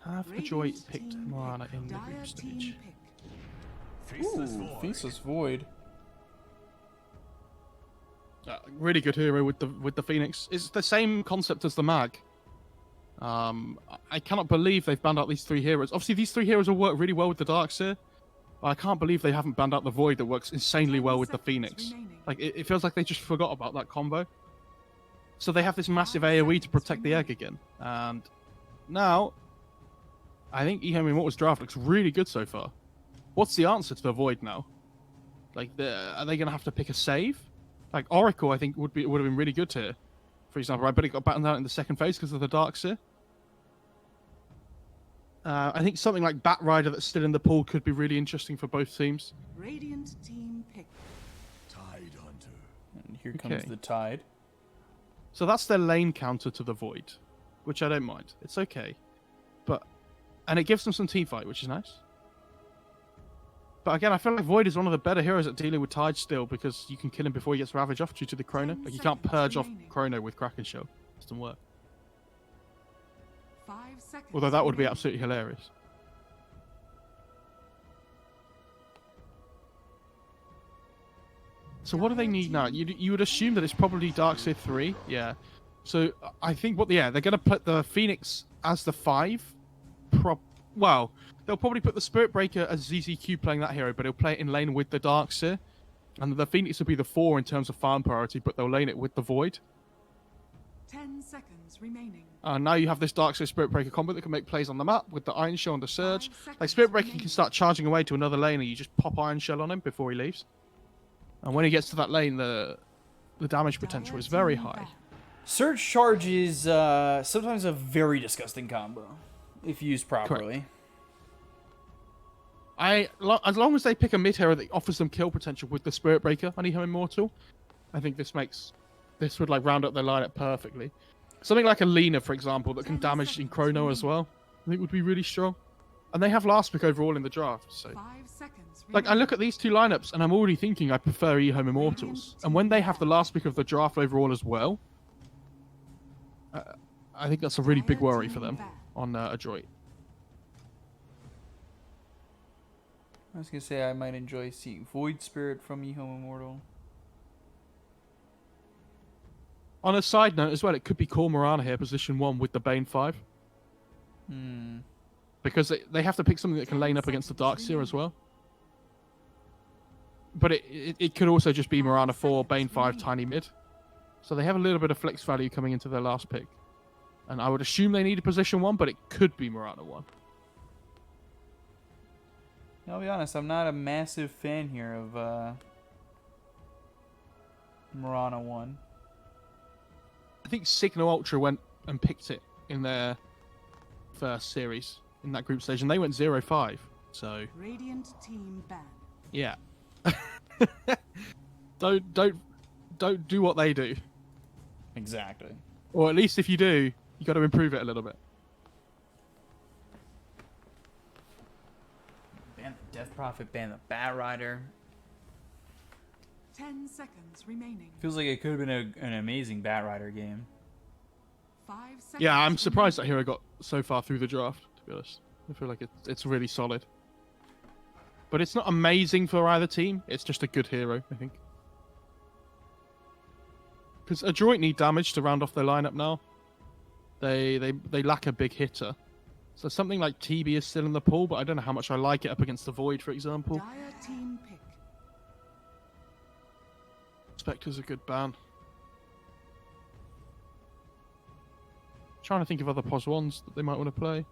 Have Adroit picked Morana in the group stage? Ooh, Faceless Void. Really good hero with the Phoenix. It's the same concept as the Mag. I cannot believe they've banned out these 3 heroes. Obviously, these 3 heroes will work really well with the Darkseer. I can't believe they haven't banned out the Void that works insanely well with the Phoenix. Like, it feels like they just forgot about that combo. So they have this massive AoE to protect the egg again. And now, I think EHOME Immortals draft looks really good so far. What's the answer to the Void now? Like, are they going to have to pick a save? Like, Oracle, I think, would have been really good here. For example, right? But it got battened out in the second phase because of the Darkseer. I think something like Batrider that's still in the pool could be really interesting for both teams. Radiant team pick. Tide Hunter. And here comes the Tide. So that's their lane counter to the Void, which I don't mind. It's okay. And it gives them some team fight, which is nice. But again, I feel like Void is one of the better heroes at dealing with Tide still, because you can kill him before he gets Ravage off due to the Chrono. Like, you can't purge off Chrono with Kraken Shell. It doesn't work. 5 seconds. Although that would be absolutely hilarious. So what do they need now? You would assume that it's probably Darkseer 3. Yeah. So I think they're going to put the Phoenix as the 5. Well, they'll probably put the Spirit Breaker as ZZQ playing that hero, but he'll play it in lane with the Darkseer. And the Phoenix will be the 4 in terms of farm priority, but they'll lane it with the Void. 10 seconds remaining. Now you have this Darkseer Spirit Breaker combo that can make plays on the map with the Iron Shell and the Surge. Like, Spirit Breaker can start charging away to another lane and you just pop Iron Shell on him before he leaves. And when he gets to that lane, the damage potential is very high. Surge Charge is sometimes a very disgusting combo, if used properly. As long as they pick a mid hero that offers them kill potential with the Spirit Breaker on EHOME Immortal, I think this would like round up their lineup perfectly. Something like a Lina, for example, that can damage in Chrono as well, I think would be really strong. And they have last pick overall in the draft, so... 5 seconds Like, I look at these 2 lineups, and I'm already thinking I prefer EHOME Immortals. And when they have the last pick of the draft overall as well, I think that's a really big worry for them on Adroit. I was going to say I might enjoy seeing Void Spirit from EHOME Immortal. On a side note as well, it could be Core Morana here, position 1 with the Bane 5. Because they have to pick something that can lane up against the Darkseer as well. But it could also just be Morana 4, Bane 5, Tiny Mid. So they have a little bit of flex value coming into their last pick. And I would assume they need a position 1, but it could be Morana 1. I'll be honest, I'm not a massive fan here of Morana 1. I think Signal Ultra went and picked it in their first series in that group stage, and they went 0-5. So Radiant team ban. yeah, don't do what they do. Exactly. Or at least if you do, you got to improve it a little bit. Ban the Death Prophet, ban the Batrider. 10 seconds remaining. Feels like it could have been an amazing Batrider game. 5 seconds. Yeah, I'm surprised that hero got so far through the draft, to be honest. I feel like it's really solid. But it's not amazing for either team. It's just a good hero, I think. Because Adroit need damage to round off their lineup now. They lack a big hitter. So something like TB is still in the pool, but I don't know how much I like it up against the Void, for example. Dire team pick. Spectre's a good ban. Trying to think of other POS 1s that they might want to play.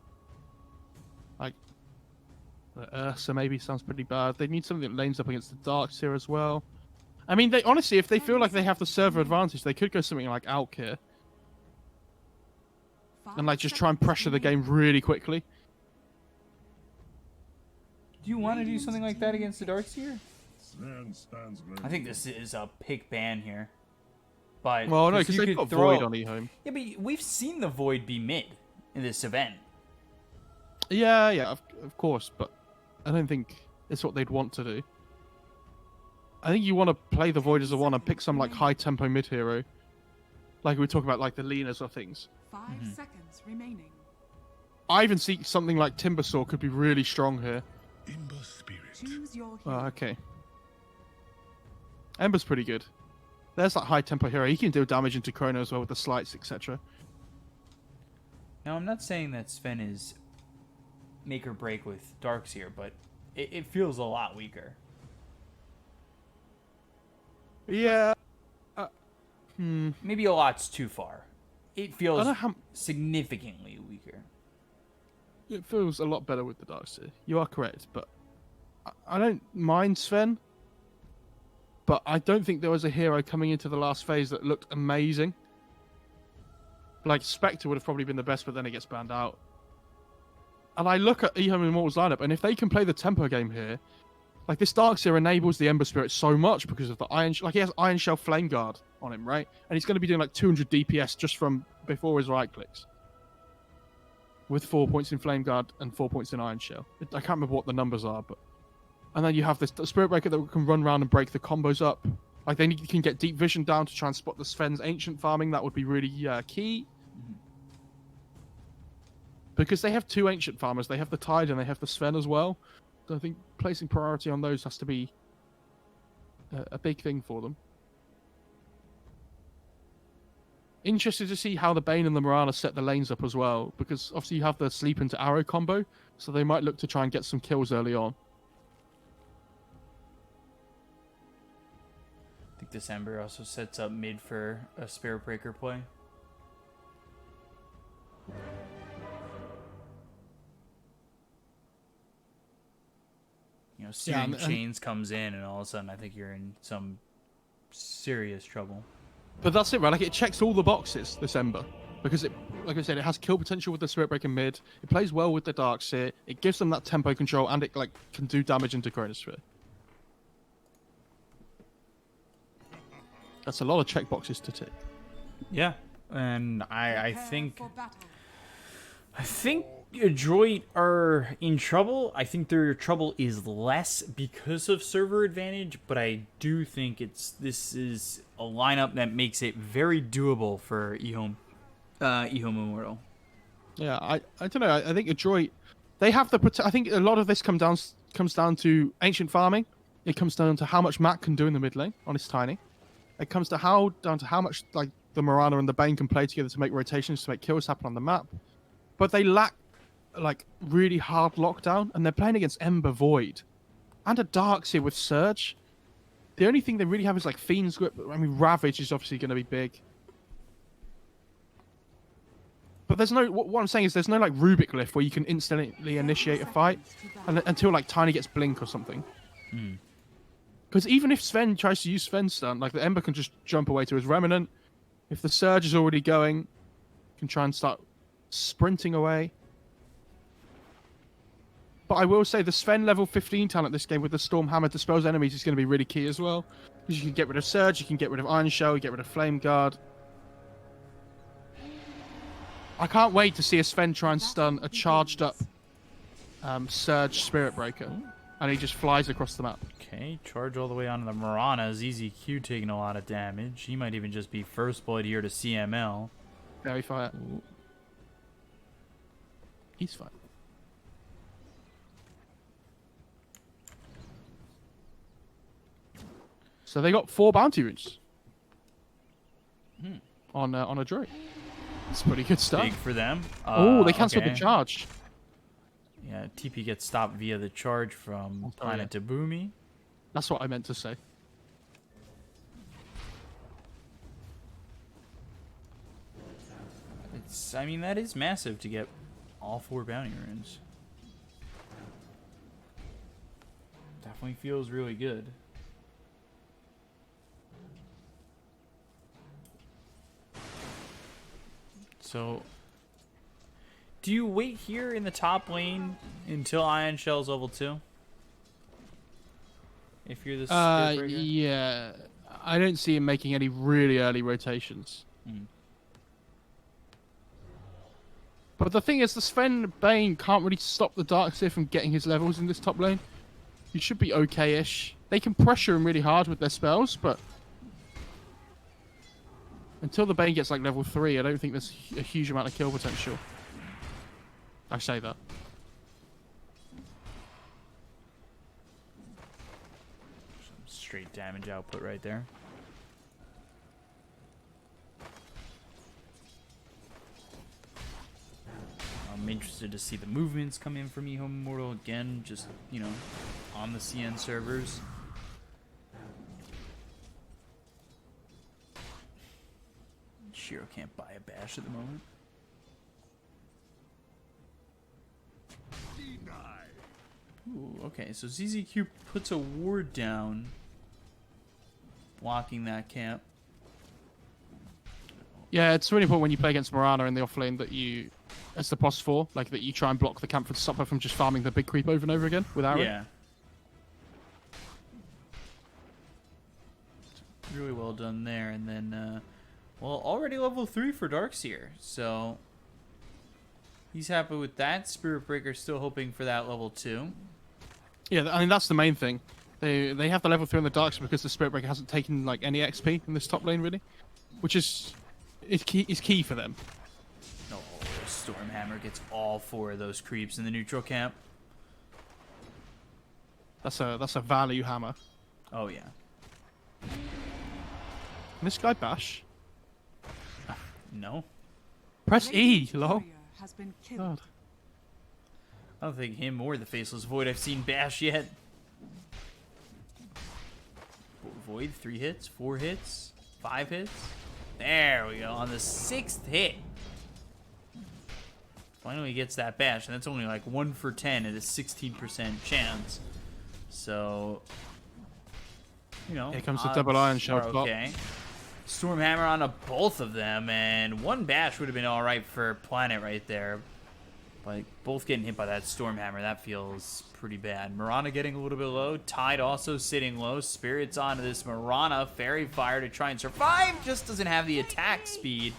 Like, Ursa maybe sounds pretty bad. They need something that lanes up against the Darkseer as well. I mean, they honestly, if they feel like they have the server advantage, they could go something like Alk here. And like just try and pressure the game really quickly. Do you want to do something like that against the Darkseer? I think this is a pick ban here. But well, no, because they've got Void on EHOME. Yeah, but we've seen the Void be mid in this event. Yeah, of course, but I don't think it's what they'd want to do. I think you want to play the Void as a 1 and pick some like high tempo mid hero. Like we were talking about like the Linas or things. 5 seconds remaining. I even see something like Timbersaw could be really strong here. Ember spirit. Choose your Oh, hero. okay. Ember's pretty good. There's that high tempo hero. He can do damage into Chrono as well with the slights, etc. Now, I'm not saying that Sven is make or break with Darkseer, but it feels a lot weaker. Yeah. Maybe a lot's too far. It feels don't know how- significantly weaker. It feels a lot better with the Darkseer. You are correct, but I don't mind Sven. But I don't think there was a hero coming into the last phase that looked amazing. Like, Spectre would have probably been the best, but then it gets banned out. And I look at EHOME Immortals lineup, and if they can play the tempo game here, like, this Darkseer enables the Ember Spirit so much because of the Iron... Like, he has Iron Shell Flame Guard on him, right? And he's going to be doing, like, 200 DPS just from before his right clicks. With 4 points in Flame Guard and 4 points in Iron Shell. I can't remember what the numbers are, but... And then you have this Spirit Breaker that can run around and break the combos up. Like, they can get Deep Vision down to try and spot the Sven's Ancient farming. That would be really key. Because they have 2 Ancient farmers. They have the Tide and they have the Sven as well. So I think placing priority on those has to be a big thing for them. Interested to see how the Bane and the Mirana set the lanes up as well. Because obviously you have the Sleep into Arrow combo. So they might look to try and get some kills early on. I think this Ember also sets up mid for a Spirit Breaker play. You know, Searing Chains comes in, and all of a sudden, I think you're in some serious trouble. But that's it, right? Like, it checks all the boxes, this Ember. Because it, like I said, it has kill potential with the Spirit Breaker mid. It plays well with the Darkseer. It gives them that tempo control, and it, like, can do damage into Chronosphere. That's a lot of checkboxes to tick. Yeah, and I Prepare think for battle. Adroit are in trouble. I think their trouble is less because of server advantage, but I do think this is a lineup that makes it very doable for EHOME Immortal. Yeah, I don't know. I think Adroit, they have the. I think a lot of this comes down to ancient farming. It comes down to how much Matt can do in the mid lane on his tiny. It comes to how much like the Mirana and the Bane can play together to make rotations to make kills happen on the map. But they lack like really hard lockdown, and they're playing against Ember Void and a Darkseer with Surge. The only thing they really have is like Fiend's Grip. I mean, Ravage is obviously going to be big. But there's no. What I'm saying is there's no like Rubik Lift where you can instantly initiate a fight until like Tiny gets Blink or something. Because even if Sven tries to use Sven stun, like the Ember can just jump away to his Remnant. If the Surge is already going, can try and start sprinting away. But I will say the Sven level 15 talent this game with the Storm Hammer dispels enemies is going to be really key as well. Because you can get rid of Surge, you can get rid of Iron Shell, you get rid of Flame Guard. I can't wait to see a Sven try and stun a charged up Surge Spirit Breaker. And he just flies across the map. Okay, charge all the way onto the Mirana. ZZQ taking a lot of damage. He might even just be first blood here to CML. Very fire. He's fine. So they got 4 bounty runes on Adroit. It's pretty good stuff. Big for them. Oh, they cancelled okay. the charge. Yeah, TP gets stopped via the charge from Planet to Boomy. That's what I meant to say. I mean, that is massive to get all 4 bounty runes. Definitely feels really good. So, do you wait here in the top lane until Iron Shell's level 2? If you're the Spirit Breaker? Yeah. I don't see him making any really early rotations. But the thing is, the Sven Bane can't really stop the Darkseer from getting his levels in this top lane. He should be okay-ish. They can pressure him really hard with their spells, but until the Bane gets like level 3, I don't think there's a huge amount of kill potential. I say that. Some straight damage output right there. I'm interested to see the movements come in from EHOME Immortal again, just, you know, on the CN servers. Shiro can't buy a bash at the moment. Ooh, okay, so ZZQ puts a ward down, blocking that camp. Yeah, it's really important when you play against Mirana in the offlane that you, as the boss 4, like that you try and block the camp to stop her from just farming the big creep over and over again with arrow. Yeah. Really well done there, and then, well, already level 3 for Darkseer, so he's happy with that. Spirit Breaker's still hoping for that level 2. Yeah, I mean that's the main thing. They have the level 3 on the Darkseer because the Spirit Breaker hasn't taken like any XP in this top lane really, which is key for them. Oh, Stormhammer gets all 4 of those creeps in the neutral camp. That's a value hammer. Oh yeah. Can this guy bash? No. Press E, Radiant's lol. warrior has been killed. God. I don't think him or the Faceless Void have seen bash yet. Void, 3 hits, 4 hits, 5 hits. There we go, on the 6th hit. Finally gets that bash, and that's only like 1 for 10 at a 16% chance. So, you know, Here comes the double iron shot. okay. Stormhammer onto both of them, and 1 bash would have been alright for Planet right there. Like, both getting hit by that Stormhammer, that feels pretty bad. Mirana getting a little bit low. Tide also sitting low. Spirit's onto this Mirana. Fairy Fire to try and survive. Just doesn't have the attack speed.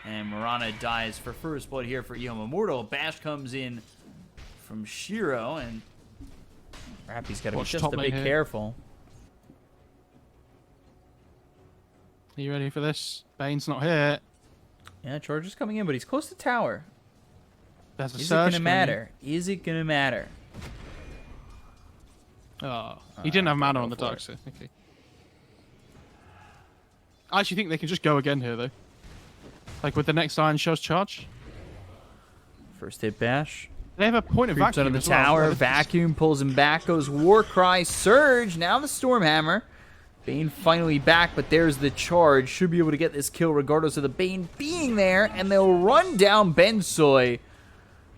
And Mirana dies for first blood here for EHOME Immortal. Bash comes in from Shiro, and Rappy's got to be Watch just top a lane bit here. careful. Are you ready for this? Bane's not here. Yeah, Charger's coming in, but he's close to tower. There's a Is it surge gonna coming matter? Is it gonna matter? in. Oh, he didn't have mana on the go for Darkseer. Okay. I actually think they can just go again here though. Like with the next Iron Shell's charge. First hit bash. They have a point of Creeps out vacuum of the as well. tower. Well, if- Vacuum pulls him back. Goes Warcry. Surge. Now the Stormhammer. Bane finally back, but there's the charge. Should be able to get this kill regardless of the Bane being there. And they'll run down Bensoy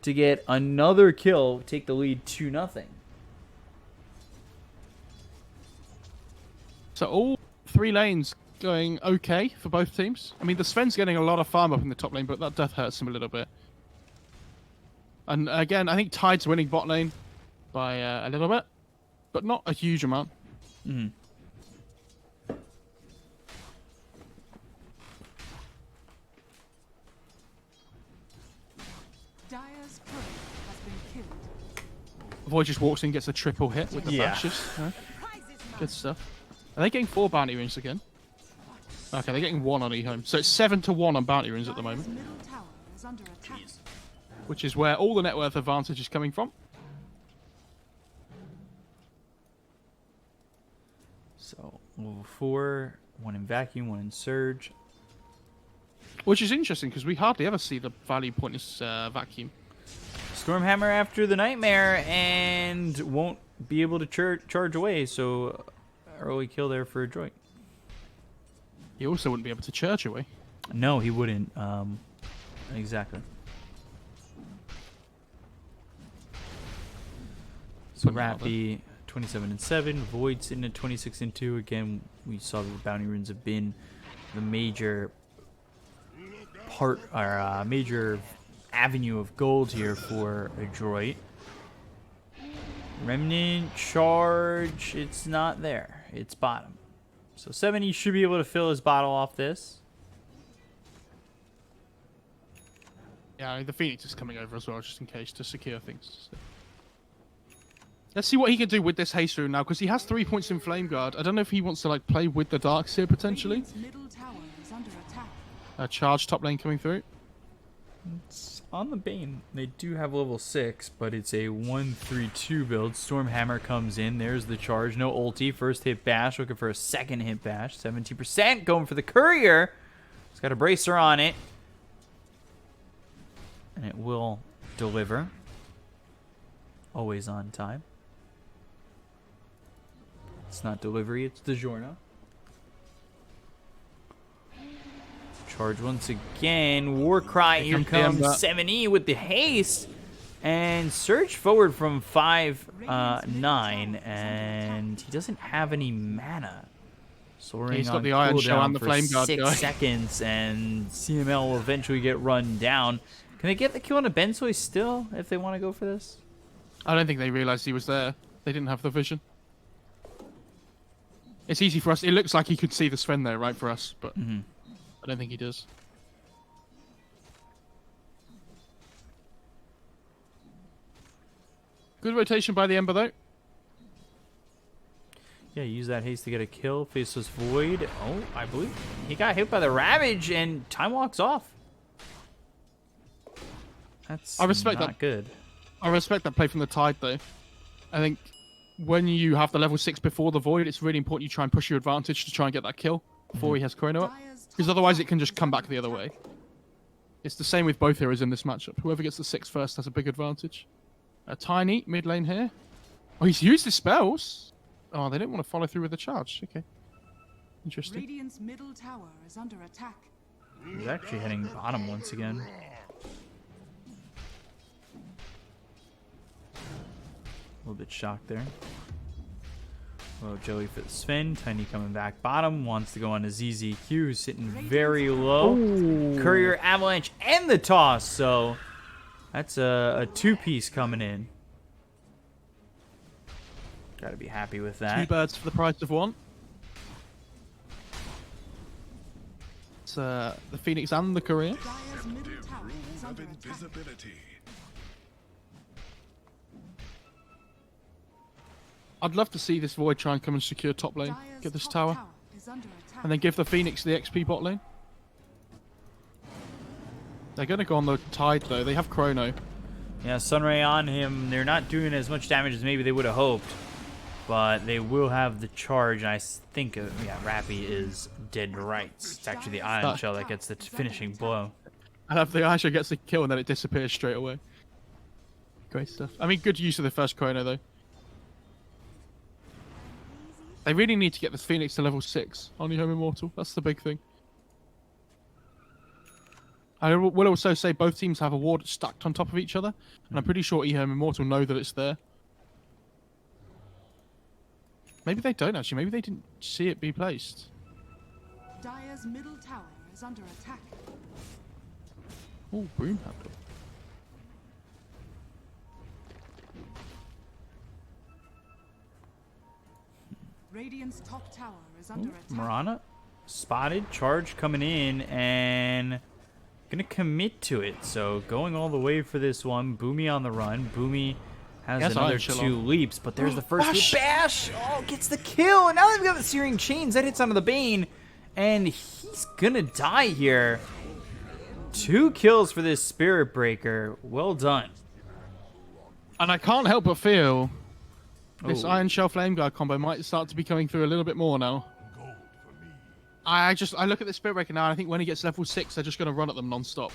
to get another kill. Take the lead 2-0. So all 3 lanes going okay for both teams. I mean, the Sven's getting a lot of farm up in the top lane, but that death hurts him a little bit. And again, I think Tide's winning bot lane by a little bit, but not a huge amount. Mm-hmm. Dire's turret has been killed. Void just walks in, gets a triple hit with the Yeah. bashes. Good stuff. Are they getting 4 bounty runes again? Okay, they're getting 1 on EHOME. So it's 7-1 on bounty runes at the Dire's moment, middle tower is under attack. which is where all the net worth advantage is coming from. So, level 4. 1 in Vacuum, 1 in Surge. Which is interesting because we hardly ever see the value pointless vacuum. Stormhammer after the Nightmare and won't be able to charge away, so early kill there for Adroit. He also wouldn't be able to church away. No, he wouldn't. Exactly. So Wouldn't bother. Rappy, 27-7. Void sitting at 26-2. Again, we saw that the bounty runes have been the major part, or major avenue of gold here for Adroit. Remnant charge, it's not there. It's bottom. So 70 should be able to fill his bottle off this. Yeah, the Phoenix is coming over as well, just in case, to secure things. So. Let's see what he can do with this haste rune now, because he has 3 points in Flame Guard. I don't know if he wants to like play with the Darkseer potentially. Radiant's middle tower is under attack. Charge top lane coming through. It's on the Bane. They do have level 6, but it's a 1-3-2 build. Stormhammer comes in. There's the charge. No ulti. First hit bash. Looking for a second hit bash. 17% going for the courier. It's got a bracer on it. And it will deliver. Always on time. It's not delivery, it's DiGiorno. Charge once again. Warcry, here comes 7E with the haste. And surge forward from 5-9. And he doesn't have any mana. Soaring He's got on the Iron Shell cooldown and the for Flame Guard 6 guy. seconds. And CML will eventually get run down. Can they get the kill on a Bensoy still if they want to go for this? I don't think they realized he was there. They didn't have the vision. It's easy for us. It looks like he could see the Sven there, right, for us, but I don't think he does. Good rotation by the Ember, though. Yeah, use that haste to get a kill. Faceless Void. Oh, I believe he got hit by the Ravage and time walks off. That's I respect not that. good. I respect that play from the Tide, though. I think when you have the level 6 before the Void, it's really important you try and push your advantage to try and get that kill before he has Chrono up. Because otherwise it can just come back the other way. It's the same with both heroes in this matchup. Whoever gets the 6 first has a big advantage. A Tiny mid lane here. Oh, he's used his spells. Oh, they didn't want to follow through with the charge. Okay. Interesting. Radiant's middle tower is under attack. He's actually heading bottom once again. A little bit shocked there. Oh, Joey for the Sven. Tiny coming back bottom. Wants to go on to ZZQ, who's sitting very low. Ooh. Courier, Avalanche, and the toss. So that's a 2-piece coming in. Gotta be happy with that. 2 birds for the price of 1. It's the Phoenix and the Courier. Dire's middle tower is under attack. Invisibility. I'd love to see this Void try and come and secure top lane. Dire's Get this top tower. is under attack. And then give the Phoenix the XP bot lane. They're going to go on the Tide, though. They have Chrono. Yeah, Sunray on him. They're not doing as much damage as maybe they would have hoped. But they will have the charge. And I think, yeah, Rappy is dead to rights. It's actually the Iron Shell that gets the finishing blow. And if the Asher gets the kill and then it disappears straight away. Great stuff. I mean, good use of the first Chrono, though. They really need to get this Phoenix to level 6 on EHOME Immortal. That's the big thing. I will also say both teams have a ward stacked on top of each other. And I'm pretty sure EHOME Immortal know that it's there. Maybe they don't, actually. Maybe they didn't see it be placed. Dire's middle tower is under attack. Oh, Broom Handle. Radiant's top tower is under attack. Mirana spotted, charge coming in, and gonna commit to it. So going all the way for this one. Boomy on the run. Boomy has Yes, another Iron Shell 2 on. leaps, but there's the first Bash! hit. Bash! Oh, gets the kill, and now they've got the Searing Chains. That hits onto the Bane, and he's gonna die here. 2 kills for this Spirit Breaker. Well done. And I can't help but feel this Oh. Iron Shell Flame Guard combo might start to be coming through a little bit more now. Gold for me. I look at the Spirit Breaker now and I think when he gets level 6, they're just going to run at them non-stop.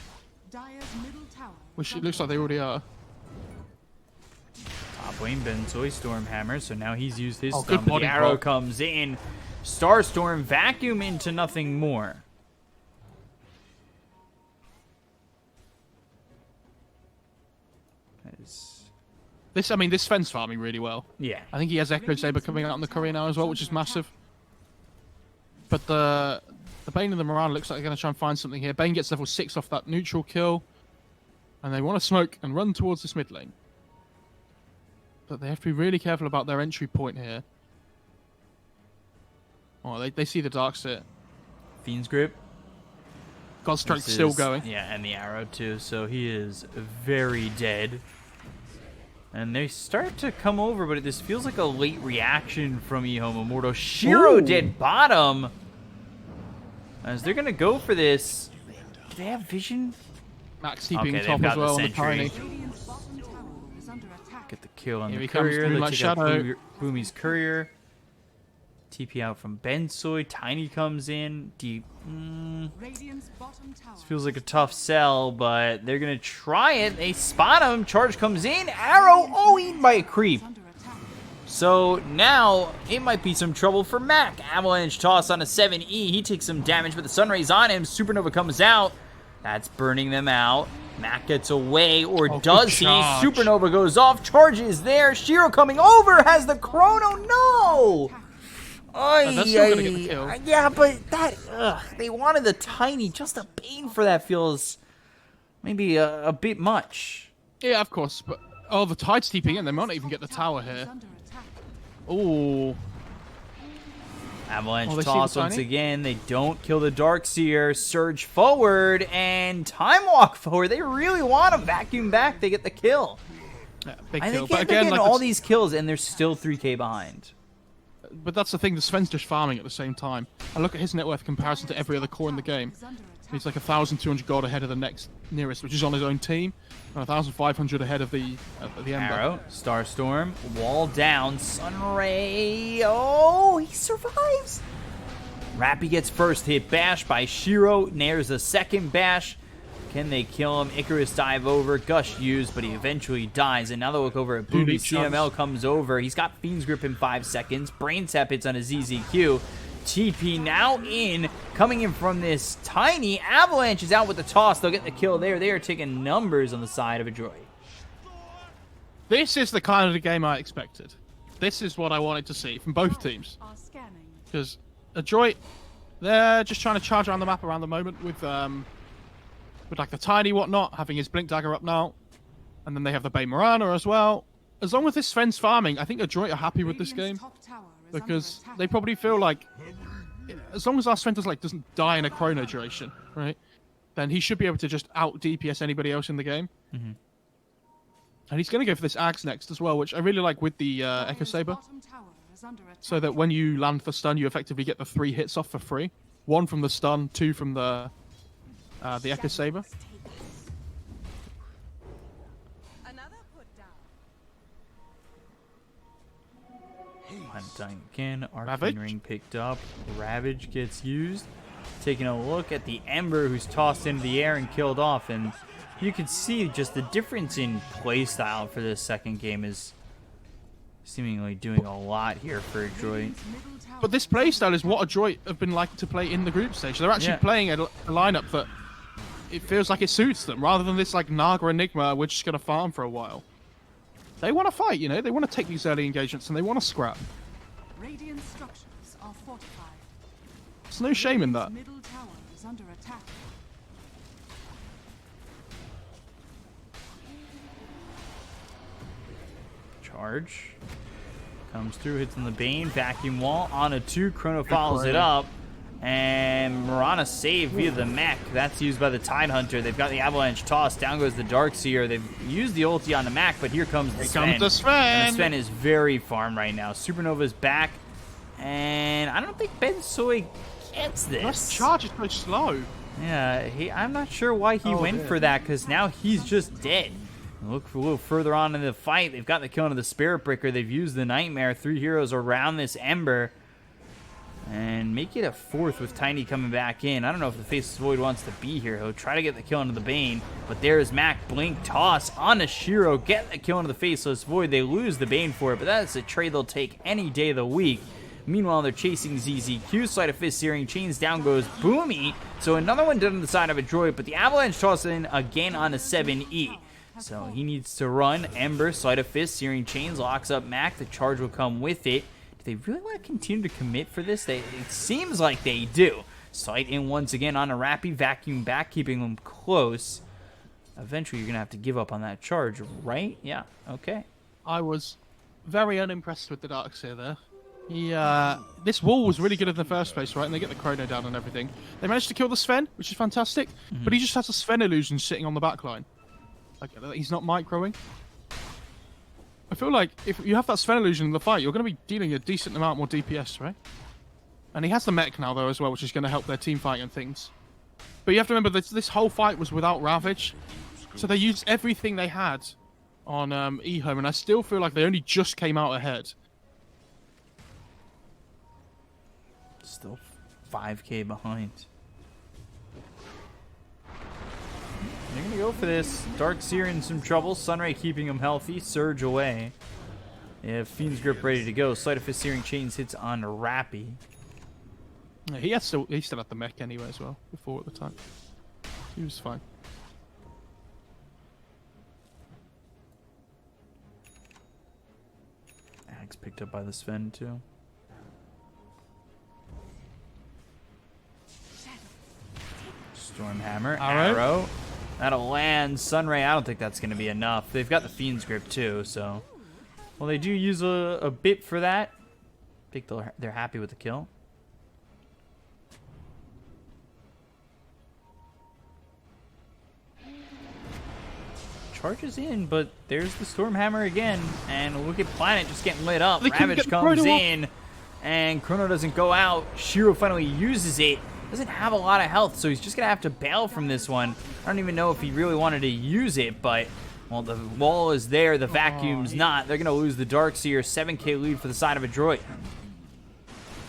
Dire's middle tower. Which is it under looks like they already are. Top lane, Benzoy Stormhammer, so now he's used his Oh, stun, good but body the arrow block. comes in. Starstorm vacuum into nothing more. That is... This fence farming really well. Yeah. I think he has Echo Saber coming out on the Courier now as well, which is massive. But the Bane and the Mirana looks like they're going to try and find something here. Bane gets level 6 off that neutral kill. And they want to smoke and run towards this mid lane. But they have to be really careful about their entry point here. Oh, they see the Dark Sit. Fiend's Grip. Godstrike's This still is- going. Yeah, and the arrow too, so he is very dead. And they start to come over, but this feels like a late reaction from EHOME Immortal. Shiro Ooh. dead bottom. As they're going to go for this. Do they have vision? Max TPing Okay, top they've as got well the on the sentry. tiny. Radiant's bottom tower is under attack. Get the kill on Here the he comes, courier. Moonlight Let's take out Shadow. Boomy's courier. TP out from Bensoy. Tiny comes in. Deep. Radiant's bottom tower. This feels like a tough sell, but they're going to try it. They spot him. Charge comes in. Arrow. Oh, eaten by a creep. Under attack. So now it might be some trouble for Mac. Avalanche toss on a 7E. He takes some damage, but the Sunray's on him. Supernova comes out. That's burning them out. Mac gets away, or does he? charge. Supernova goes off. Charge is there. Shiro coming over. Has the chrono. No! They're still gonna get the kill. Yeah, but that... they wanted the tiny. Just a bane for that feels maybe a bit much. Yeah, of course. But oh, the tide's TPing in. They might not even get the tower Is here. under attack. Oh, Avalanche Oh, they see toss the once Tiny? again. They don't kill the Darkseer. Surge forward and time walk forward. They really want to vacuum back. They get the kill. yeah, big I kill. think But they're again, getting like all this- these kills and they're still 3k behind. but that's the thing. The Sven's just farming at the same time. I look at his net worth comparison to every other core in the game. Is under attack. He's like 1,200 gold ahead of the next nearest, which is on his own team, and 1,500 ahead of the Ember. Arrow, Starstorm, wall down, Sunray. Oh, he survives. Rappy gets first hit bash by Shiro. Nares the second bash. Can they kill him? Icarus dive over. Gush used, but he eventually dies. Another look over at Booty. Elite chance. CML comes over. He's got Fiend's Grip in 5 seconds. Brain Sap hits on a ZZQ. TP now in. Coming in from this tiny. Avalanche is out with the toss. They'll get the kill there. They are taking numbers on the side of Adroit. This is the kind of the game I expected. This is what I wanted to see from both teams. Are scanning. Because Adroit, they're just trying to charge around the map around the moment with like the tiny whatnot, having his blink dagger up now, and then they have the Bay Marana as well. As long as this Sven's farming, I think Adroit are happy with this game Radiant's top tower is under because attack. they probably feel like as long as our Sven doesn't die in a chrono duration, right? Then he should be able to just out DPS anybody else in the game. Mhm. And he's going to go for this Axe next as well, which I really like with the Echo Radiant's Saber. bottom tower is under attack. So that when you land the stun, you effectively get the 3 hits off for free. 1 from the stun, 2 from the Echo Saber. Another put down. Time again. Arcane Ravage. Ring picked up. Ravage gets used. Taking a look at the Ember who's tossed into the air and killed off. And you can see just the difference in playstyle for this second game is seemingly doing a lot here for Adroit. Radiant's middle tower But this playstyle is what Adroit have been like to play in the group stage. They're actually Yeah. playing a lineup that it feels like it suits them, rather than this like Naga Enigma, we're just going to farm for a while. They want to fight, you know? They want to take these early engagements and they want to scrap. Radiant structures are fortified. There's no shame in that. Radiant's middle tower is under attack. Charge. Comes through, hits on the Bane. Vacuum wall on a 2. Chrono follows it up. And Marana saved via the mech. That's used by the Tidehunter. They've got the Avalanche toss. Down goes the Darkseer. They've used the ulti on the mech, but here comes the Sven. Comes the Sven. And the Sven is very farm right now. Supernova's back. And I don't think Bensoy gets This this. charge is so slow. Yeah, I'm not sure why he went for that, because now he's just dead. Look for a little further on in the fight. They've got the kill into the Spirit Breaker. They've used the Nightmare. 3 heroes around this Ember. And make it a 4th with Tiny coming back in. I don't know if the Faceless Void wants to be here. He'll try to get the kill into the Bane. But there's Mac. Blink toss on the Shiro. Get the kill into the Faceless Void. They lose the Bane for it, but that's a trade they'll take any day of the week. Meanwhile, they're chasing ZZQ. Sleight of Fist, Searing Chains. Down goes Boomy. So another one done on the side of Adroit, but the Avalanche toss in again on a 7E. So he needs to run. Ember, Sleight of Fist, Searing Chains, locks up Mac. The charge will come with it. Do they really want to continue to commit for this? It seems like they do. Sight in once again on a Rappy. Vacuum back, keeping them close. Eventually, you're going to have to give up on that charge, right? Yeah, okay. I was very unimpressed with the Darkseer there. This wall was really good in the first place, right? And they get the chrono down and everything. They managed to kill the Sven, which is fantastic. But he just has a Sven illusion sitting on the back line. Like, he's not microing. I feel like if you have that Sven illusion in the fight, you're going to be dealing a decent amount more DPS, right? And he has the mech now, though, as well, which is going to help their team fight and things. But you have to remember that this whole fight was without Ravage, so they used everything they had on EHOME, and I still feel like they only just came out ahead. Still 5k behind. They're gonna go for this. Darkseer in some trouble. Sunray keeping him healthy. Surge away. They have Fiend's Grip ready to go. Sleight of Fist Searing Chains hits on Rappy. Yeah, he still had the mech anyway as well before at the time. He was fine. Axe picked up by the Sven too. Stormhammer, arrow. That'll land. Sunray, I don't think that's going to be enough. They've got the Fiend's Grip too, so... Well, they do use a bit for that. I think they're happy with the kill. Charges in, but there's the Stormhammer again. And look at Planet just getting lit up. Ravage comes in, and Chrono doesn't go out. Shiro finally uses it. Doesn't have a lot of health, so he's just going to have to bail from this one. I don't even know if he really wanted to use it, but, well, the wall is there. The vacuum's not. They're going to lose the Darkseer. 7k lead for the side of Adroit.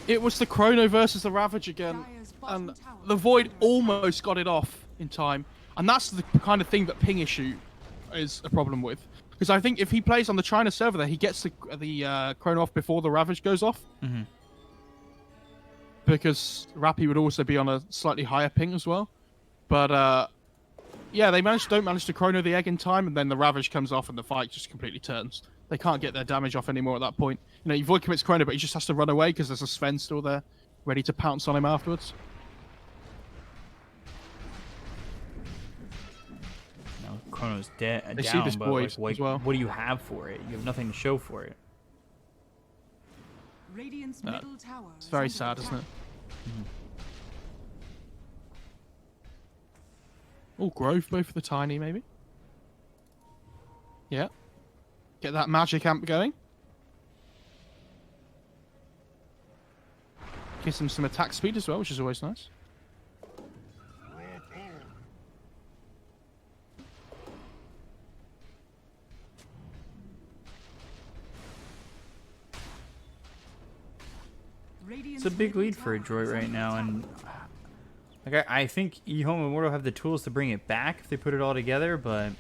It was the Chrono versus the Ravage again, and the Void almost got it off in time. And that's the kind of thing that ping issue is a problem with. Because I think if he plays on the China server there, he gets the Chrono off before the Ravage goes off. Mm-hmm. Because Rappy would also be on a slightly higher ping as well. But, yeah, they don't manage to Chrono the egg in time, and then the Ravage comes off and the fight just completely turns. They can't get their damage off anymore at that point. You know, Void commits Chrono, but he just has to run away because there's a Sven still there, ready to pounce on him afterwards. No, Chrono's down, They see this but Void like, as well. what do you have for it? You have nothing to show for it. Radiant's middle tower It's very is under sad, isn't it? Mm-hmm. Oh, Grove bow for the Tiny, maybe? Yeah. Get that magic amp going. Gives him some attack speed as well, which is always nice. It's a big lead for Adroit right now, and like I think EHOME and Mortal have the tools to bring it back if they put it all together, but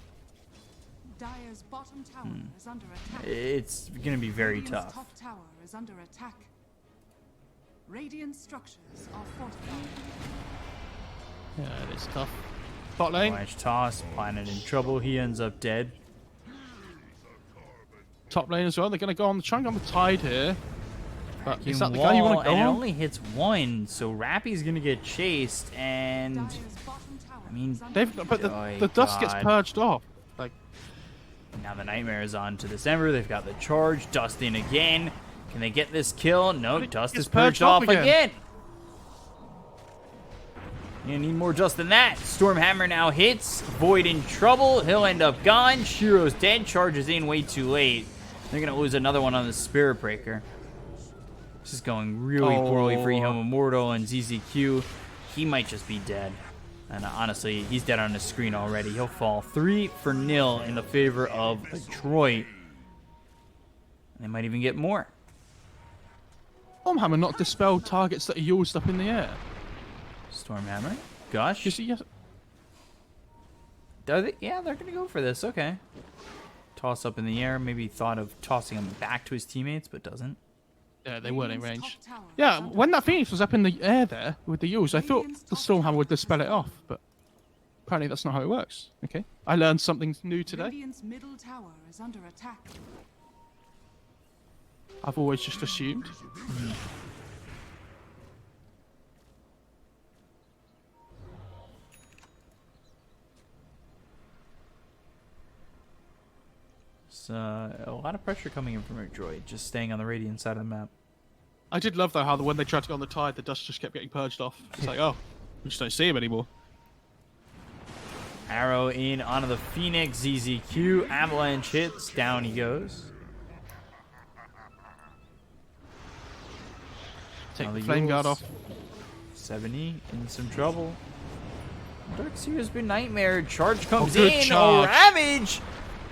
Dire's bottom tower is under attack. it's going to be very Radiant's tough. top tower is under attack. Radiant structures are fortified. Yeah, it is tough. Bot lane. Flash toss, Planet in trouble. He ends up dead. Top lane as well. They're going to go on, try and go on the Tide here. But is that the Wall, guy you want to go and it on? only hits one, so Rappy's going to get chased, and Dire's bottom tower I mean, is under But attack. the dust gets God. purged off. Like, now the Nightmare is on to this Ember. They've got the charge. Dust in again. Can they get this kill? No, But it Dust gets is purged purged off off again. again. You need more Dust than that. Stormhammer now hits. Void in trouble. He'll end up gone. Shiro's dead. Charges in way too late. They're going to lose another one on the Spirit Breaker. This is going really poorly for EHOME Immortal and ZZQ. He might just be dead. And honestly, he's dead on the screen already. He'll fall 3-0 in the favor of Adroit. They might even get more. Stormhammer not dispel targets that are used up in the air. Stormhammer. Gush. You see, yes. Are they? Yeah, they're going to go for this. Okay. Toss up in the air. Maybe thought of tossing him back to his teammates, but doesn't. Yeah, they weren't in Radiant's range. top tower Yeah, is under when that Phoenix was up in the air there with the use, I thought Radiant's the top Stormhammer tower would is dispel it under off, but apparently that's not how it works. Okay, I learned something new today. Radiant's middle tower is under attack. I've always just assumed. So, a lot of pressure coming in from Adroit, just staying on the Radiant side of the map. I did love though how when they tried to go on the Tide, the dust just kept getting purged off. It's like, oh, we just don't see him anymore. Arrow in onto the Phoenix. ZZQ. Avalanche hits. Down he goes. Take Now the the flame guard Yules. off. 70 in some trouble. Darkseer's been nightmare. Charge comes good in. charge. Ravage!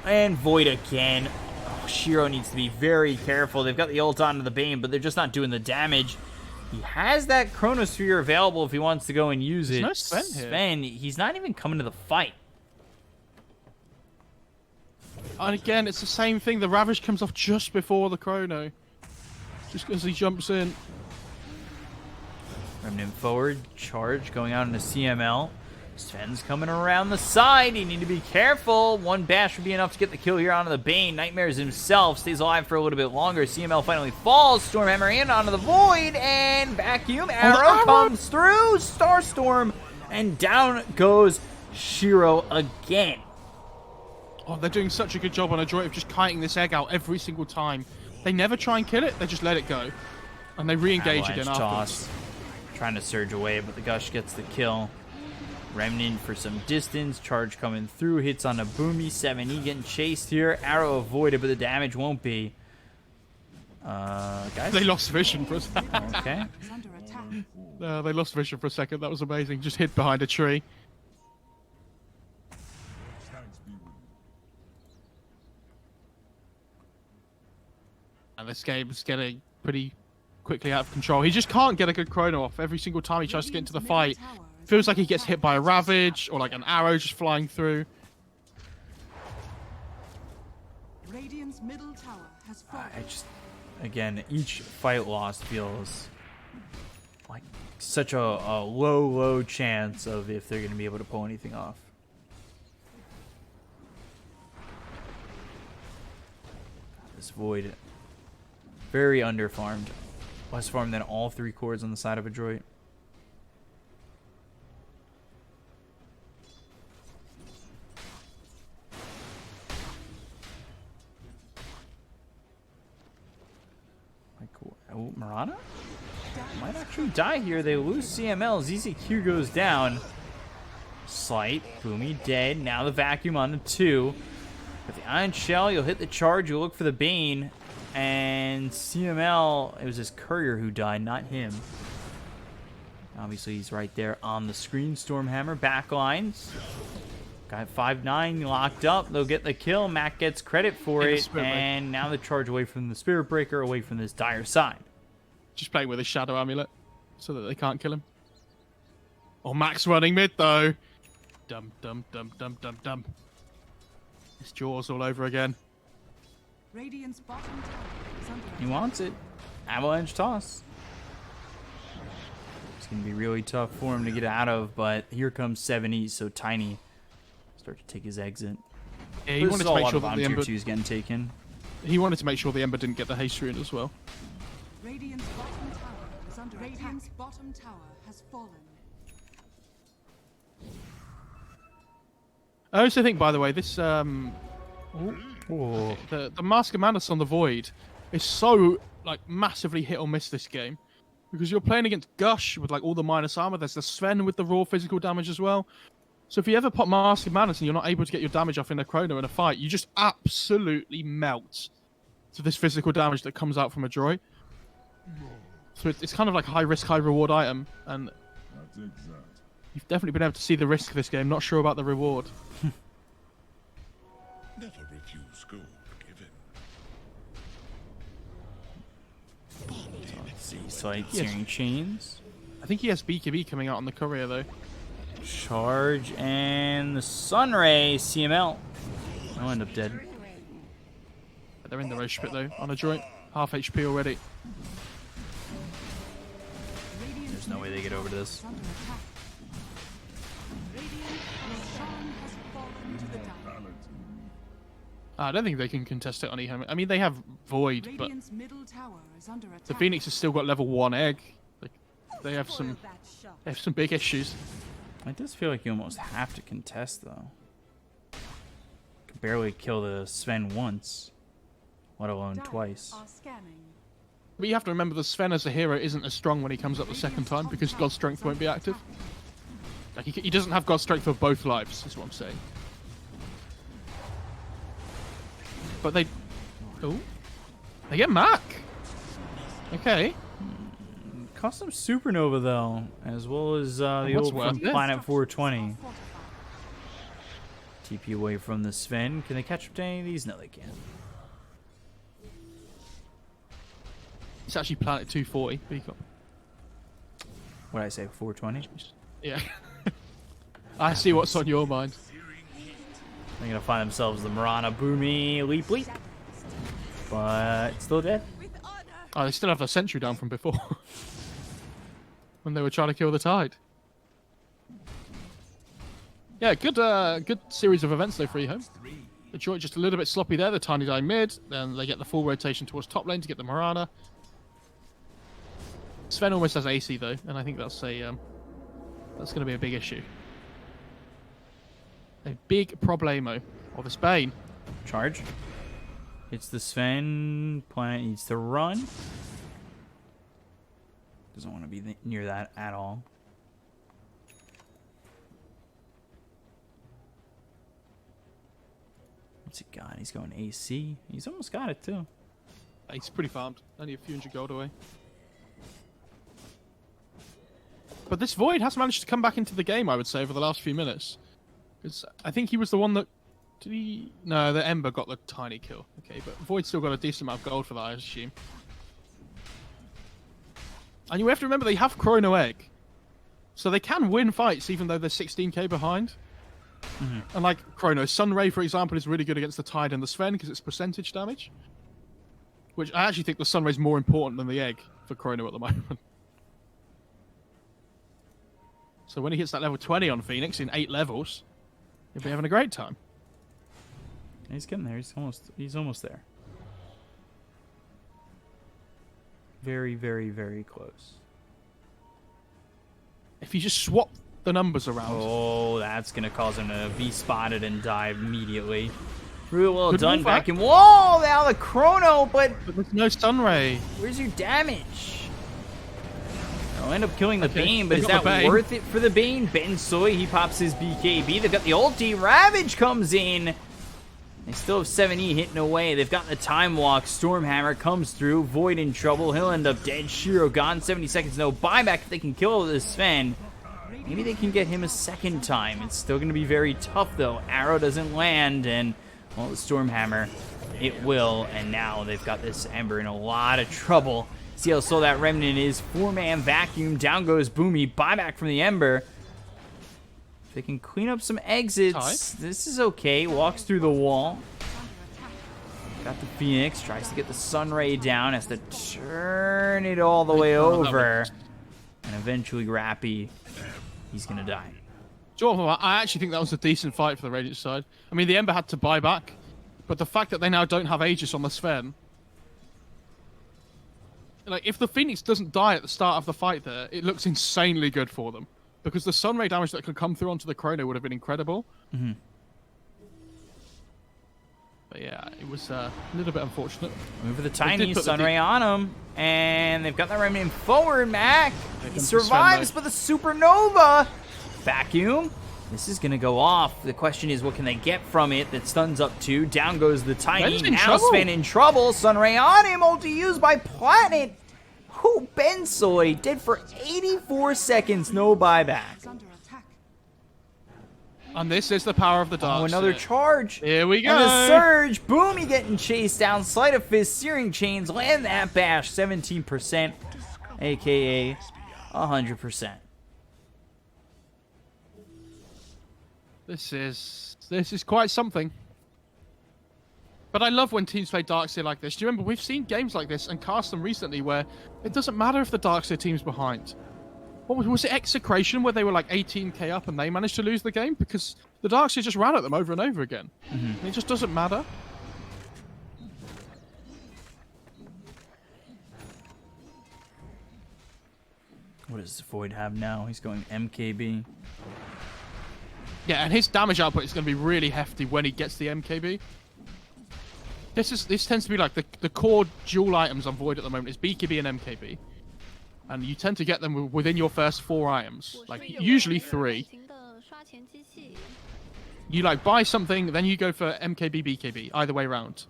And Void again. Oh, Shiro needs to be very careful. They've got the ult onto the Bane, but they're just not doing the damage. He has that Chronosphere available if he wants to go and use it. No Sven here. Sven, he's not even coming to the fight. And again, it's the same thing. The Ravage comes off just before the Chrono. Just as he jumps in. Remnant forward. Charge going out into CML. Sven's coming around the side. You need to be careful. One bash would be enough to get the kill here onto the Bane. Nightmares himself stays alive for a little bit longer. CML finally falls. Stormhammer in onto the Void. And Vacuum Arrow comes through. Starstorm. And down goes Shiro again. Oh, they're doing such a good job on Adroit of just kiting this egg out every single time. They never try and kill it. They just let it go. And they re-engage again Avalanche afterwards. toss. Trying to surge away, but the Gush gets the kill. Remnant for some distance. Charge coming through. Hits on a Boomy. 7E getting chased here. Arrow avoided, but the damage won't be. Guys? They lost vision for a second. Okay. Is under attack. They lost vision for a second. That was amazing. Just hid behind a tree. And this game is getting pretty quickly out of control. He just can't get a good Chrono off every single time he tries to get into the fight. Feels like he gets hit by a Ravage or like an arrow just flying through. Radiant's middle tower has fallen. Again, each fight lost feels like such a low chance of if they're going to be able to pull anything off. This Void, very underfarmed. Less farmed than all 3 cores on the side of Adroit. Oh, Mirana? Might actually die here. They lose CML. ZZQ goes down. Slight. Boomy dead. Now the Vacuum on the 2. With the Iron Shell, you'll hit the charge. You'll look for the Bane. And CML, it was his courier who died, not him. Obviously, he's right there on the screen. Stormhammer, backlines. Got 5-9 locked up. They'll get the kill. Mac gets credit for it. And now the charge away from the Spirit Breaker, away from this dire side. Just playing with his Shadow Amulet so that they can't kill him. Oh, Mac's running mid, though. Dum, dum, dum, dum, dum, dum. It's Jaws all over again. Radiant's bottom tower is under He attack. wants it. Avalanche toss. It's going to be really tough for him to get out of, but here comes 7E, so Tiny start to take his exit. Yeah, he wanted to make sure that the Ember. Tier 2's getting taken. He wanted to make sure the Ember didn't get the haste rune as well. Radiant's bottom tower is under attack. Radiant's bottom tower has fallen. I also think, by the way, this Oh. the Mask of Manus on the Void is so like massively hit or miss this game because you're playing against Gush with like all the minus armor. There's the Sven with the raw physical damage as well. So if you ever pop Mask of Manus and you're not able to get your damage off in a Chrono in a fight, you just absolutely melt to this physical damage that comes out from Adroit. So it's kind of like a high risk, high reward item, and you've definitely been able to see the risk of this game. Not sure about the reward. Never refuse gold given. Let's see. Sight, Searing Chains. I think he has BKB coming out on the courier though. Charge and the Sunray CML. I'll end up dead. They're in the Roche pit though on Adroit. Half HP already. There's no way they get over to this. Is under attack. Radiant, Roshan has fallen to the down. I don't think they can contest it on EHOME. I mean, they have Void, but Radiant's middle tower is under attack. the Phoenix has still got level 1 egg. Like, they have some big issues. It does feel like you almost have to contest, though. Could barely kill the Sven once, let alone Dire twice. are scanning. But you have to remember the Sven as a hero isn't as strong when he comes up the second time because God's Strength won't be active. Like, he doesn't have God's Strength for both lives, is what I'm saying. But they... Oh. They get Mac! Okay. Custom Supernova, though, as well as the what's old worth from it? Planet 420. TP away from the Sven. Can they catch up to any of these? No, they can't. It's actually Planet 240. But you got... What did I say? 420? Yeah. I see what's on your mind. They're going to find themselves the Marana Boomy Leap Leap. But still dead. Oh, they still have a sentry down from before. When they were trying to kill the Tide. Yeah, good series of events though for EHOME. Adroit just a little bit sloppy there. The Tiny die mid. Then they get the full rotation towards top lane to get the Marana. Sven almost has AC though, and I think that's going to be a big issue. A big problemo. Or the Spain. Charge. It's the Sven. Planet needs to run. Doesn't want to be near that at all. What's he got? He's going AC. He's almost got it too. He's pretty farmed. Only a few hundred gold away. But this Void has managed to come back into the game, I would say, over the last few minutes. Because I think he was the one that... Did he... No, the Ember got the tiny kill. Okay, but Void still got a decent amount of gold for that, I assume. And you have to remember, they have Chrono Egg. So they can win fights, even though they're 16k behind. And like Chrono, Sunray, for example, is really good against the Tide and the Sven, because it's percentage damage. Which I actually think the Sunray is more important than the Egg for Chrono at the moment. So when he hits that level 20 on Phoenix in 8 levels, he'll be having a great time. He's getting there. He's almost there. Very, very, very close. If you just swap the numbers around. Oh, that's going to cause him to be spotted and die immediately. Real well Good done, move back. vacuum. Whoa, now the Chrono, but But there's no Sunray. where's your damage? I'll end up killing the Okay, Bane, but they is got that the Bane. worth it for the Bane? Ben Soy, he pops his BKB. They've got the ulti. Ravage comes in. They still have 7E hitting away. They've got the Time Walk. Stormhammer comes through. Void in trouble. He'll end up dead. Shiro gone. 70 seconds. No buyback if they can kill this Sven. Maybe they can get him a second time. It's still going to be very tough, though. Arrow doesn't land, and, well, the Stormhammer, it will. And now they've got this Ember in a lot of trouble. See how slow that Remnant is. 4-man vacuum. Down goes Boomy. Buyback from the Ember. If they can clean up some exits, this is okay. Walks through the wall. Got the Phoenix. Tries to get the Sunray down. Has to turn it all the way over. And eventually Rappy, he's going to die. I actually think that was a decent fight for the Radiant side. I mean, the Ember had to buy back. But the fact that they now don't have Aegis on the Sven... Like, if the Phoenix doesn't die at the start of the fight there, it looks insanely good for them. Because the Sunray damage that could come through onto the Chrono would have been incredible. But yeah, it was a little bit unfortunate. Move for the Tiny, put the Sunray on him. And they've got that Remnant forward, Mac. He survives, but the Supernova. Vacuum. This is going to go off. The question is, what can they get from it that stuns up 2? Down goes the Tiny. Sven's in Now trouble. Sven in trouble. Sunray on him. Ulti used by Planet. Who Bensoy did for 84 seconds. No buyback. It's under attack. And this is the power of the Dark. Oh, another charge. Here we go. And the Surge. Boomy getting chased down. Sleight of Fist. Searing Chains. Land that bash. 17%. A.K.A. 100%. This is quite something. But I love when teams play Darkseer like this. Do you remember, we've seen games like this and cast them recently where it doesn't matter if the Darkseer team's behind. What was it, Execration, where they were like 18k up and they managed to lose the game? Because the Darkseer just ran at them over and over again. And it just doesn't matter. What does Void have now? He's going MKB. Yeah, and his damage output is going to be really hefty when he gets the MKB. This tends to be like the core dual items on Void at the moment is BKB and MKB. And you tend to get them within your first 4 items. Like, usually 3. You, like, buy something, then you go for MKB, BKB. Either way around.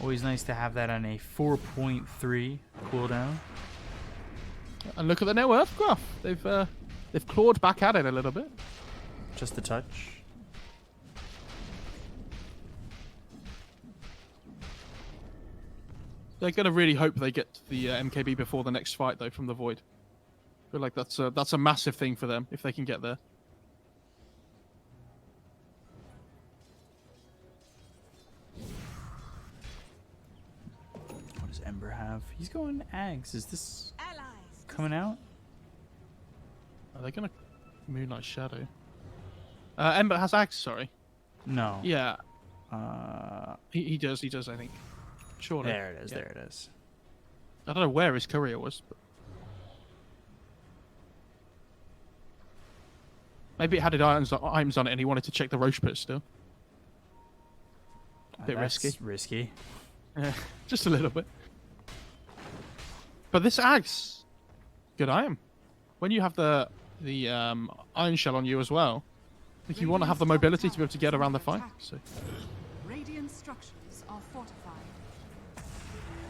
Always nice to have that on a 4.3 cooldown. And look at the net worth graph. They've clawed back at it a little bit. Just a touch. They're gonna really hope they get to the MKB before the next fight, though, from the Void. I feel like that's a massive thing for them if they can get there. What does Ember have? He's going Ags. Is this Allies. coming out? Are they gonna Moonlight Shadow? Ember has Axe, sorry. No. Yeah, Uh, he does, I think. Surely. there it is. Yeah. There it is. I don't know where his courier was, but... Maybe it had items on it and he wanted to check the Roche pit still. Bit That's risky. Risky. Yeah, just a little bit. But this Axe, good item. When you have the Iron Shell on you as well, I think you want to have the mobility to be able to get around the fight. So. Radiant structures are fortified.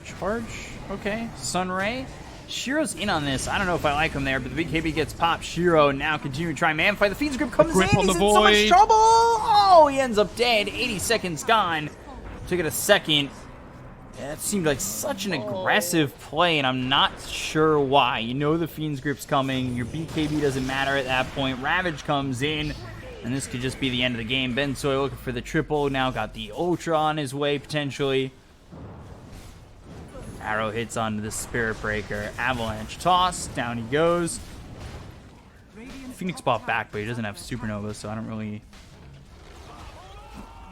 Charge. Okay. Sunray. Shiro's in on this. I don't know if I like him there, but the big KB gets popped. Shiro now continuing to try man fight. The Fiend's Grip comes Grip in. on He's the in so much Void. trouble. Oh, he ends up dead. 80 seconds gone. Took it a second. That seemed like such an aggressive play, and I'm not sure why. You know the Fiend's Grip's coming. Your BKB doesn't matter at that point. Ravage comes in, and this could just be the end of the game. Bensoy looking for the triple. Now got the Ultra on his way, potentially. Arrow hits onto the Spirit Breaker. Avalanche toss. Down he goes. Phoenix bought back, but he doesn't have Supernova, so I don't really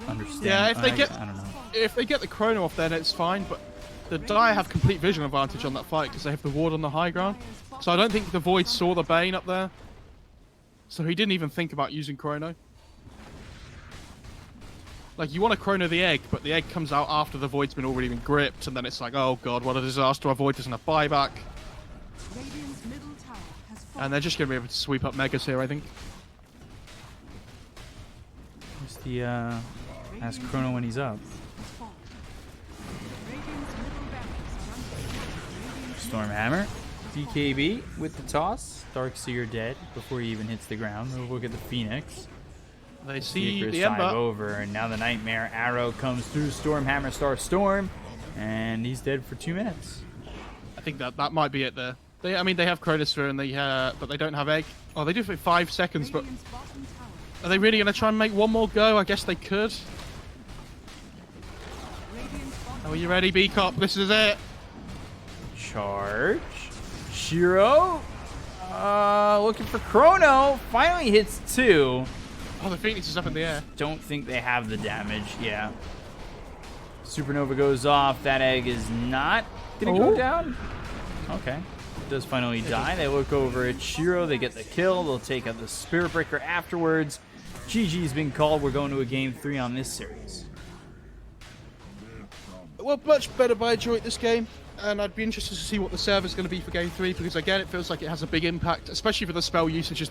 understand. Yeah, if they get I don't know. if they get the Chrono off, then it's fine. But the Dire have complete vision advantage on that fight because they have the ward on the high ground. So I don't think the Void saw the Bane up there. So he didn't even think about using Chrono. Like, you want to Chrono the egg, but the egg comes out after the Void's already been gripped, and then it's like, oh god, what a disaster, our Void doesn't have buyback. Radiant's middle tower has fallen. And they're just going to be able to sweep up Megas here, I think. Who's the ask Chrono when he's up? Radiant's middle barracks are under Stormhammer. DKB with the toss. Darkseer dead before he even hits the ground. We'll look at the Phoenix. They see Seekers the dive Ember. over, and now the Nightmare Arrow comes through. Stormhammer starts Storm, and he's dead for 2 minutes. I think that might be it there. They have Chronosphere, and but they don't have egg. Oh, they do for 5 seconds, but Radiant's bottom tower. are they really going to try and make one more go? I guess they could. Radiant's bottom Oh, are you ready, B-Cop? This is it. Charge. Shiro. Looking for Chrono. Finally hits 2. Oh, the Phoenix is up in the air. Don't think they have the damage. Yeah. Supernova goes off. That egg is not going to go down. Okay. It does finally die. They look over at Shiro. They get the kill. They'll take out the Spirit Breaker afterwards. GG's been called. We're going to a game 3 on this series. Well, much better by Adroit this game. And I'd be interested to see what the server's going to be for game 3, because again, it feels like it has a big impact, especially for the spell usages.